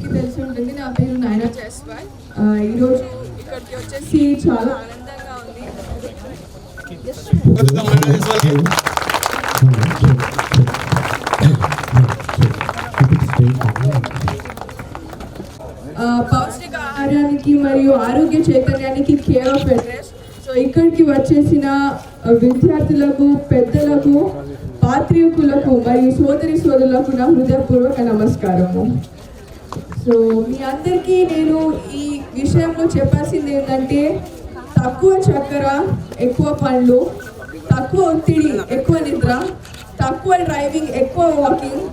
అందరికీ తెలిసి ఉంటుంది. నా పేరు నైనా జైస్వాల్. ఈరోజు ఇక్కడికి వచ్చేసి చాలా ఆనందంగా ఉంది. పౌష్టిక ఆహారానికి మరియు ఆరోగ్య చైతన్యానికి కేర్ ఆఫ్ అడ్రస్. సో ఇక్కడికి వచ్చేసిన విద్యార్థులకు, పెద్దలకు, పాత్రికులకు మరియు సోదరులకు నా హృదయపూర్వక నమస్కారము. సో మీ అందరికీ నేను ఈ విషయంలో చెప్పాల్సింది ఏంటంటే, తక్కువ చక్కెర, ఎక్కువ పండ్లు, తక్కువ ఒత్తిడి, ఎక్కువ నిద్ర, తక్కువ డ్రైవింగ్, ఎక్కువ వాకింగ్,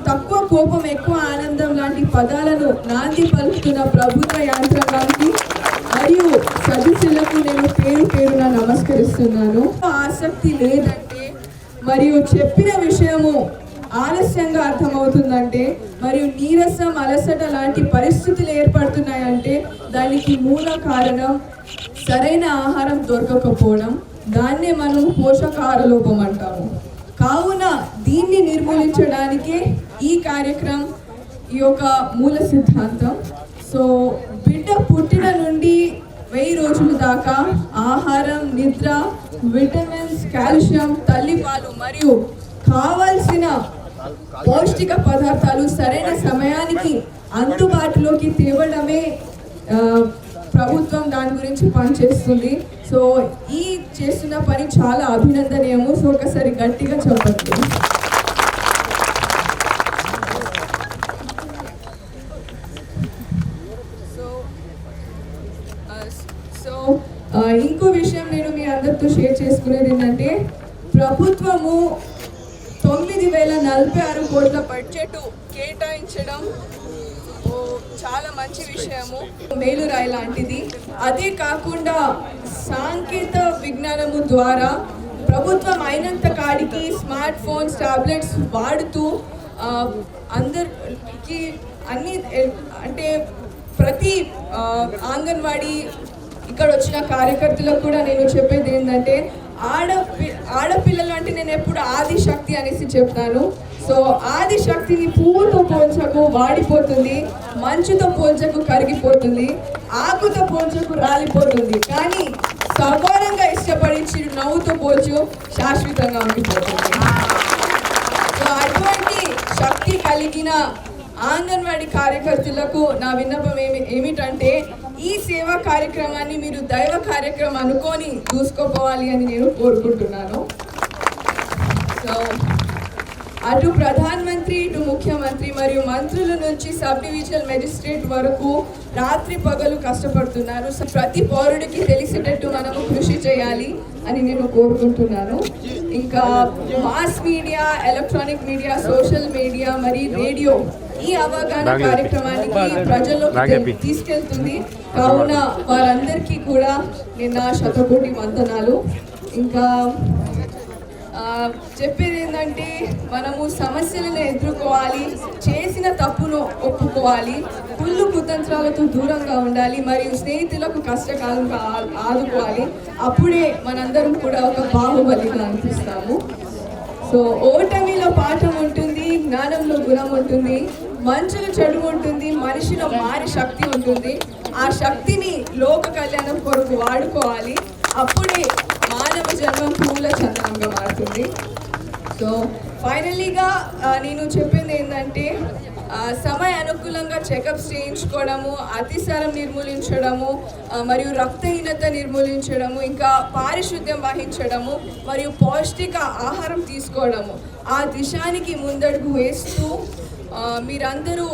తక్కువ కోపం, ఎక్కువ ఆనందం లాంటి పదాలను నాంది పలుకుతున్న ప్రభుత్వ యంత్రాంగానికి మరియు సదస్సులకు నేను పేరున నమస్కరిస్తున్నాను. ఆసక్తి లేదంటే మరియు చెప్పిన విషయము ఆలస్యంగా అర్థమవుతుందంటే మరియు నీరసం, అలసట లాంటి పరిస్థితులు ఏర్పడుతున్నాయంటే దానికి మూల కారణం సరైన ఆహారం దొరకకపోవడం. దాన్నే మనం పోషకాహార లోపం అంటాము. కావున దీన్ని నిర్మూలించడానికే ఈ కార్యక్రమం, ఈ యొక్క మూల సిద్ధాంతం. సో బిడ్డ పుట్టిన నుండి 1000 రోజుల దాకా ఆహారం, నిద్ర, విటమిన్స్, కాల్షియం, తల్లిపాలు మరియు కావాల్సిన పౌష్టిక పదార్థాలు సరైన సమయానికి అందుబాటులోకి తేవడమే ప్రభుత్వం దాని గురించి పనిచేస్తుంది. సో ఈ చేస్తున్న పని చాలా అభినందనీయము. సో ఒకసారి గట్టిగా చెప్పండి. సో ఇంకో విషయం నేను మీ అందరితో షేర్ చేసుకునేది ఏంటంటే, ప్రభుత్వము 9,046 కోట్ల బడ్జెట్ కేటాయించడం చాలా మంచి విషయము, మేలురాయి లాంటిది. అదే కాకుండా సాంకేతిక విజ్ఞానము ద్వారా ప్రభుత్వం అయినంత కాడికి స్మార్ట్ ఫోన్స్, టాబ్లెట్స్ వాడుతూ అందరికి అన్ని అంటే ప్రతి అంగన్వాడీ ఇక్కడ వచ్చిన కార్యకర్తలకు కూడా నేను చెప్పేది ఏంటంటే, ఆడపిల్లలు అంటే నేను ఎప్పుడు ఆదిశక్తి అనేసి చెప్తాను. సో ఆదిశక్తిని పువ్వుతో పోల్చకు వాడిపోతుంది, మంచుతో పోల్చకు కరిగిపోతుంది, ఆకుతో పోల్చకు రాలిపోతుంది, కానీ సగౌరవంగా ఇష్టపడి నవ్వుతో పోల్చు శాశ్వతంగా ఉండిపోతుంది. సో అటువంటి శక్తి కలిగిన అంగన్వాడీ కార్యకర్తలకు నా విన్నపం ఏమిటంటే, ఈ సేవా కార్యక్రమాన్ని మీరు దైవ కార్యక్రమం అనుకొని చూసుకోపోవాలి అని నేను కోరుకుంటున్నాను. సో అటు ప్రధానమంత్రి, ఇటు ముఖ్యమంత్రి మరియు మంత్రుల నుంచి సబ్ డివిజనల్ మెజిస్ట్రేట్ వరకు రాత్రి పగలు కష్టపడుతున్నారు. ప్రతి పౌరుడికి తెలిసేటట్టు మనము కృషి చేయాలి అని నేను కోరుకుంటున్నాను. ఇంకా mass media, electronic media, social media మరియు రేడియో ఈ అవగాహన కార్యక్రమానికి ప్రజల్లోకి తీసుకెళ్తుంది. కావున వారందరికీ కూడా నిన్న శతకోటి వందనాలు. ఇంకా చెప్పేది ఏంటంటే, మనము సమస్యలను ఎదుర్కోవాలి, చేసిన తప్పును ఒప్పుకోవాలి, కుళ్ళు కుతంత్రాలతో దూరంగా ఉండాలి మరియు స్నేహితులకు కష్టకాలంగా ఆదుకోవాలి. అప్పుడే మనందరం కూడా ఒక బాహుబలిగా అనిపిస్తాము. సో ఓటమిలో పాఠం ఉంటుంది, జ్ఞానంలో గుణం ఉంటుంది, మంచులో చెడు ఉంటుంది, మనిషిలో మారి శక్తి ఉంటుంది. ఆ శక్తిని లోక కళ్యాణం కొరకు వాడుకోవాలి. అప్పుడే మానవ జన్మం పూల చందనంగా మారుతుంది. సో ఫైనలీగా నేను చెప్పింది ఏంటంటే, సమయ అనుకూలంగా చెకప్స్ చేయించుకోవడము, అతిసారం నిర్మూలించడము మరియు రక్తహీనత నిర్మూలించడము, ఇంకా పారిశుద్ధ్యం వహించడము మరియు పౌష్టిక ఆహారం తీసుకోవడము, ఆ దిశానికి ముందడుగు వేస్తూ మీరందరూ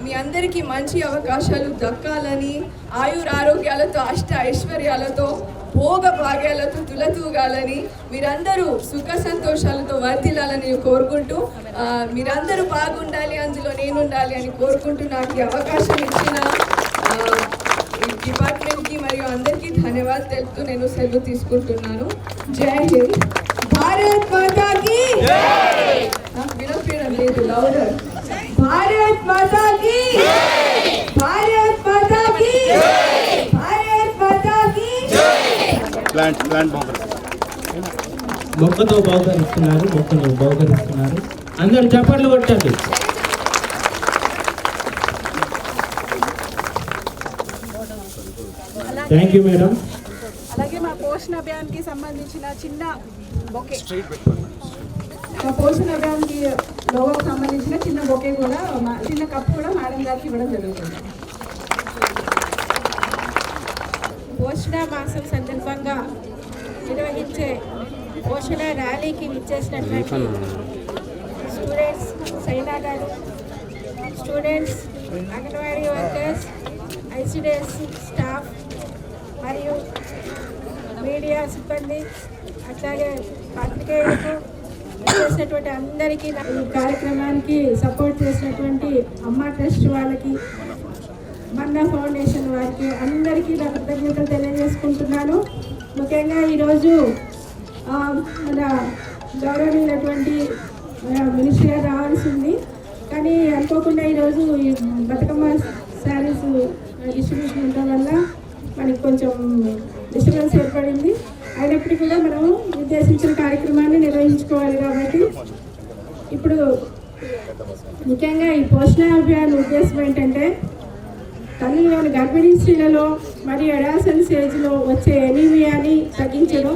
మీ అందరికీ మంచి అవకాశాలు దక్కాలని, ఆయురారోగ్యాలతో, అష్ట ఐశ్వర్యాలతో, భోగ భాగ్యాలతో తులతూగాలని, మీరందరూ సుఖ సంతోషాలతో వర్ధిల్లాలని కోరుకుంటూ, మీరందరూ బాగుండాలి, అందులో నేను ఉండాలి అని కోరుకుంటూ నాకు అవకాశం ఇచ్చిన డిపార్ట్మెంట్కి మరియు అందరికీ ధన్యవాదాలు తెలుపుతూ నేను సెలవు తీసుకుంటున్నాను. జై హింద్. భారత్ మాతా కీ జై. నాకు వినపడడం లేదు, లౌడర్. భారత్ మాతా కీ జై. భారత్ మాతా కీ జై. భారత్ మాతా కీ జై. ప్లాంట్ మొక్కతో బహుకరిస్తున్నారు. అందరు చప్పట్లు కొట్టండి. Thank you madam. అలాగే మా పోషణ అభియాన్కి సంబంధించిన చిన్న బొకే, మా పోషణ అభియాన్కి లోగోకి సంబంధించిన చిన్న బొకే కూడా చిన్న కప్ కూడా మేడం గారికి ఇవ్వడం జరుగుతుంది. పోషణ మాసం సందర్భంగా నిర్వహించే పోషణ ర్యాలీకి విచ్చేసినటువంటి స్టూడెంట్స్, సైనా గారు, students, anganwadi workers, ICDS staff మరియు మీడియా సిబ్బంది, అట్లాగే పాత్రికేయులకు చేసినటువంటి అందరికీ, ఈ కార్యక్రమానికి సపోర్ట్ చేసినటువంటి అమ్మ ట్రస్ట్ వాళ్ళకి, మన్నా ఫౌండేషన్ వారికి అందరికీ నా కృతజ్ఞతలు తెలియజేసుకుంటున్నాను. ముఖ్యంగా ఈరోజు మన గౌరవనీయులటువంటి మినిస్టర్ గారు రావాల్సి ఉంది, కానీ అనుకోకుండా ఈరోజు ఈ బతుకమ్మ శారీస్ డిస్ట్రిబ్యూషన్ ఉండడం వల్ల మనకి కొంచెం డిస్టర్బెన్స్ ఏర్పడింది. అయినప్పటికీ కూడా మనము నిర్దేశించిన కార్యక్రమాన్ని నిర్వహించుకోవాలి. కాబట్టి ఇప్పుడు ముఖ్యంగా ఈ పోషణ అభియాన్ ఉద్దేశం ఏంటంటే తల్లిలోని గర్భిణీ స్త్రీలలో మరియు అడాసెన్స్ ఏజ్లో వచ్చే ఎనీమియాని తగ్గించడం,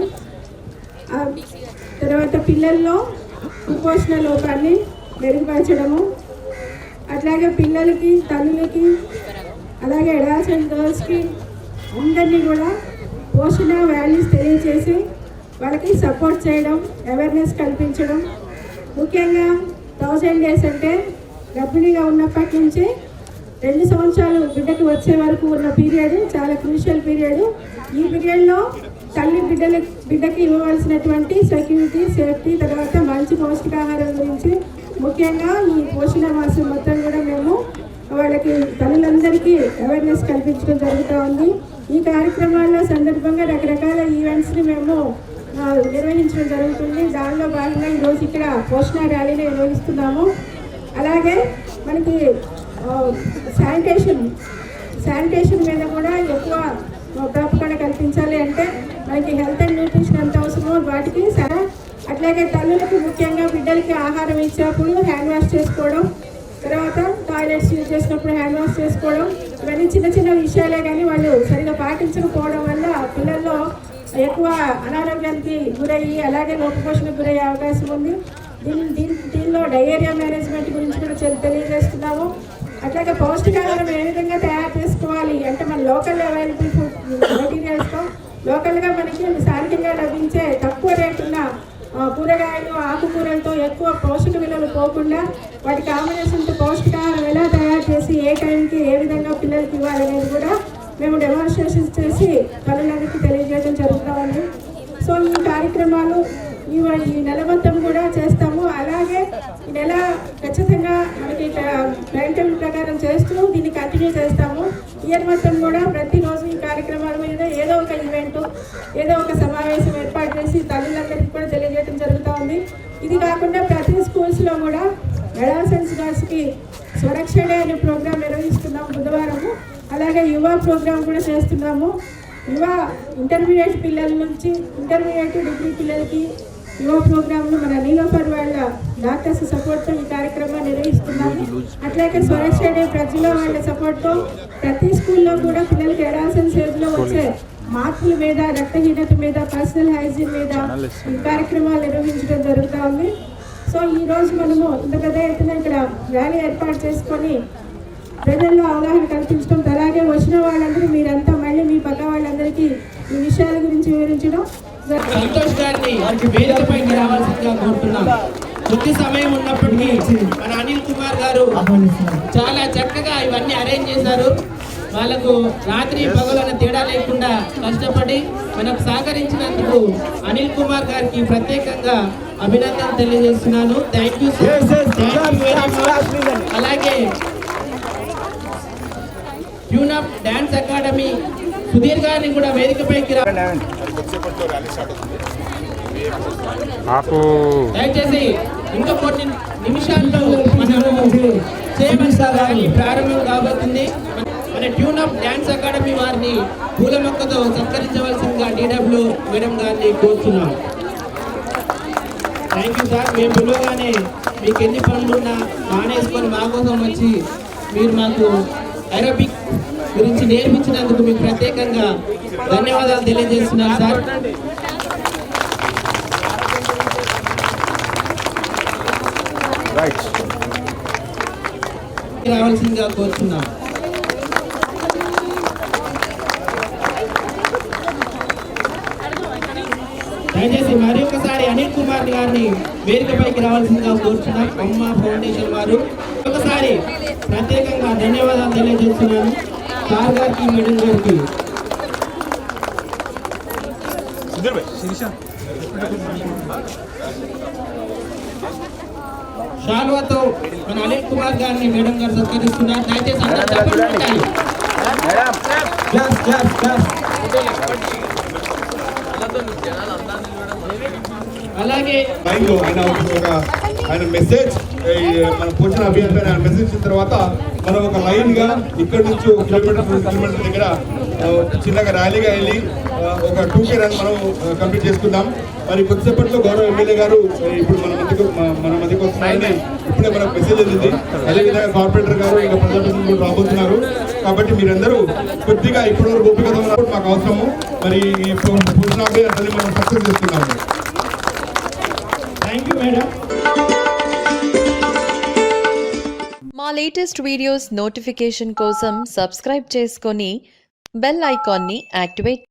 తర్వాత పిల్లల్లో కుపోషణ లోపాన్ని మెరుగుపరచడము, అట్లాగే పిల్లలకి, తల్లులకి, అలాగే అడాసెంట్ గర్ల్స్కి అందరినీ కూడా పోషణ వాల్యూస్ తెలియచేసి వాళ్ళకి సపోర్ట్ చేయడం, అవేర్నెస్ కల్పించడం. ముఖ్యంగా 1000 days అంటే గర్భిణీగా ఉన్నప్పటి నుంచి 2 సంవత్సరాలు బిడ్డకి వచ్చే వరకు ఉన్న పీరియడ్ చాలా క్రూషియల్ పీరియడ్. ఈ పీరియడ్లో తల్లి బిడ్డకి ఇవ్వవలసినటువంటి సెక్యూరిటీ, సేఫ్టీ, తర్వాత మంచి పౌష్టికాహారం గురించి ముఖ్యంగా ఈ పోషణ మాసం మొత్తం కూడా మేము వాళ్ళకి తల్లులందరికీ అవేర్నెస్ కల్పించడం జరుగుతూ ఉంది. ఈ కార్యక్రమాల సందర్భంగా రకరకాల ఈవెంట్స్ని మేము నిర్వహించడం జరుగుతుంది. దానిలో భాగంగా ఈరోజు ఇక్కడ పోషణ ర్యాలీని నిర్వహిస్తున్నాము. అలాగే మనకి శానిటేషన్ మీద కూడా ఎక్కువ ప్రాముఖ్యత కల్పించాలి. అంటే మనకి హెల్త్ అండ్ న్యూట్రిషన్ ఎంత అవసరమో వాటికి సరే, అట్లాగే తల్లులకు ముఖ్యంగా బిడ్డలకి ఆహారం ఇచ్చినప్పుడు హ్యాండ్ వాష్ చేసుకోవడం, తర్వాత టాయిలెట్స్ యూజ్ చేసినప్పుడు హ్యాండ్ వాష్ చేసుకోవడం, ఇవన్నీ చిన్న చిన్న విషయాలే. కానీ వాళ్ళు సరిగా పాటించకపోవడం వల్ల పిల్లల్లో ఎక్కువ అనారోగ్యానికి గురయ్యి అలాగే లోపపోషణకు గురయ్యే అవకాశం ఉంది. దీనిలో డయేరియా మేనేజ్మెంట్ గురించి కూడా తెలియజేస్తున్నాము. అట్లాగే పౌష్టికాహారం ఏ విధంగా తయారు చేసుకోవాలి అంటే మన లోకల్ అవైలబుల్ ఫుడ్ మెటీరియల్స్తో లోకల్గా మనకి స్థానికంగా లభించే తక్కువ రేటున్న కూరగాయలు, ఆకుకూరలతో ఎక్కువ పోషక విలువలు పోకుండా వాటి కాంబినేషన్తో పౌష్టికాహారం ఎలా తయారు చేసి ఏ టైంకి ఏ విధంగా పిల్లలకి ఇవ్వాలనేది కూడా మేము డెమాన్స్ట్రేషన్స్ చేసి తల్లులందరికీ తెలియజేయడం జరుగుతూ ఉంది. సో ఈ కార్యక్రమాలు ఈ నెల మొత్తం కూడా చేస్తాము. అలాగే ఈ నెల ఖచ్చితంగా మనకి టైం టేబుల్ ప్రకారం చేస్తూ దీన్ని కంటిన్యూ చేస్తాము. ఇయర్ మొత్తం కూడా ప్రతిరోజు ఈ కార్యక్రమాల మీద ఏదో ఒక ఈవెంట్, ఏదో ఒక సమావేశం ఏర్పాటు చేసి తల్లులందరికీ కూడా తెలియజేయడం జరుగుతూ ఉంది. ఇది కాకుండా ప్రతి స్కూల్స్లో కూడా అడాసెన్స్ గర్ల్స్కి స్వరక్షణ అనే ప్రోగ్రాం నిర్వహిస్తున్నాము బుధవారము. అలాగే యువ ప్రోగ్రాం కూడా చేస్తున్నాము. యువ ఇంటర్మీడియట్ పిల్లల నుంచి ఇంటర్మీడియట్ డిగ్రీ పిల్లలకి యువ ప్రోగ్రాంలు మన నీలోఫర్ వాళ్ళ డాక్టర్స్ సపోర్ట్తో ఈ కార్యక్రమాన్ని నిర్వహిస్తున్నాము. అట్లాగే స్వరక్షణ ప్రజల వాళ్ళ సపోర్ట్తో ప్రతి స్కూల్లో కూడా పిల్లలకి అడాసెన్స్ ఏజ్లో వచ్చే మార్పుల మీద, రక్తహీనత మీద, పర్సనల్ హైజీన్ మీద ఈ కార్యక్రమాలు నిర్వహించడం జరుగుతూ ఉంది. సో ఈరోజు మనము ఇంత పెద్ద ఎత్తున ఇక్కడ ర్యాలీ ఏర్పాటు చేసుకొని ప్రజల్లో అవగాహన కల్పించడం, అలాగే వచ్చిన వాళ్ళందరూ మీరంతా మళ్ళీ మీ పక్క వాళ్ళందరికీ ఈ విషయాల గురించి వివరించడం. సంతోష్ గారిని వేదికపైకి రావాల్సిందిగా కోరుతున్నాం. కొద్ది సమయం ఉన్నప్పటికీ మన అనిల్ కుమార్ గారు చాలా చక్కగా ఇవన్నీ అరేంజ్ చేశారు. వాళ్ళకు రాత్రి పగలన్న తేడా లేకుండా కష్టపడి మనకు సహకరించినందుకు అనిల్ కుమార్ గారికి ప్రత్యేకంగా అభినందనలు తెలియజేస్తున్నాను. థ్యాంక్ యూ అలాగే tune up dance academy Sudheer గారిని కూడా వేదికపైకి దయచేసి ఇంకా కొన్ని నిమిషాల్లో మనము చేయమని ప్రారంభం కాబోతుంది. మన ట్యూన్ అప్ డాన్స్ అకాడమీ వారిని పూల మొక్కతో సత్కరించవలసిందిగా DW మేడం గారిని కోరుతున్నాం. Thank you sir. మేము పిలవగానే మీకు ఎన్ని పనులున్నా మానేసుకొని మా కోసం వచ్చి మీరు మాకు ఏరోబిక్ గురించి నేర్పించినందుకు మీకు ప్రత్యేకంగా ధన్యవాదాలు తెలియజేస్తున్నాను సార్. రావాల్సిందిగా కోరుతున్నాం. దయచేసి మరి ఒకసారి అనిల్ కుమార్ గారిని వేదికపైకి రావాల్సిందిగా కోరుతున్నాం. అమ్మ ఫౌండేషన్ వారు ఒకసారి ప్రత్యేకంగా ధన్యవాదాలు తెలియజేస్తున్నాను సార్ గారికి, మేడం గారికి. షాల్వాతో మన అనిల్ కుమార్ గారిని మేడం గారు సత్కరిస్తున్నారు. దయచేసి అందరూ చప్పట్లు కొట్టాలి. అలాగే ఆయన మెసేజ్ మన పోషణ అభియాన్ పైన ఆయన మెసేజ్ ఇచ్చిన తర్వాత మనం ఒక లైన్ గా ఇక్కడ నుంచి 1 కిలోమీటర్ 2 కిలోమీటర్ దగ్గర చిన్నగా ర్యాలీగా వెళ్ళి ఒక 2K రన్ మనం కంప్లీట్ చేసుకుందాం. మరి కొద్దిసేపట్లో గౌరవ ఎమ్మెల్యే గారు ఇప్పుడు మన మధ్యకు వస్తున్నారని ఇప్పుడే మనకు మెసేజ్ అందింది. అదేవిధంగా కార్పొరేటర్ గారు ఇంకా ప్రజాప్రతినిధులు రాబోతున్నారు. కాబట్టి మీరందరూ కొద్దిగా ఇప్పటి వరకు ఓపికతో ఉన్నప్పుడు మాకు అవసరము. మరి ఈ పోషణ అభియాన్ మనం సక్సెస్ చేస్తున్నాము. Thank you madam. మా లేటెస్ట్ వీడియోస్ నోటిఫికేషన్ కోసం సబ్స్క్రైబ్ చేసుకొని బెల్ ఐకాన్ని యాక్టివేట్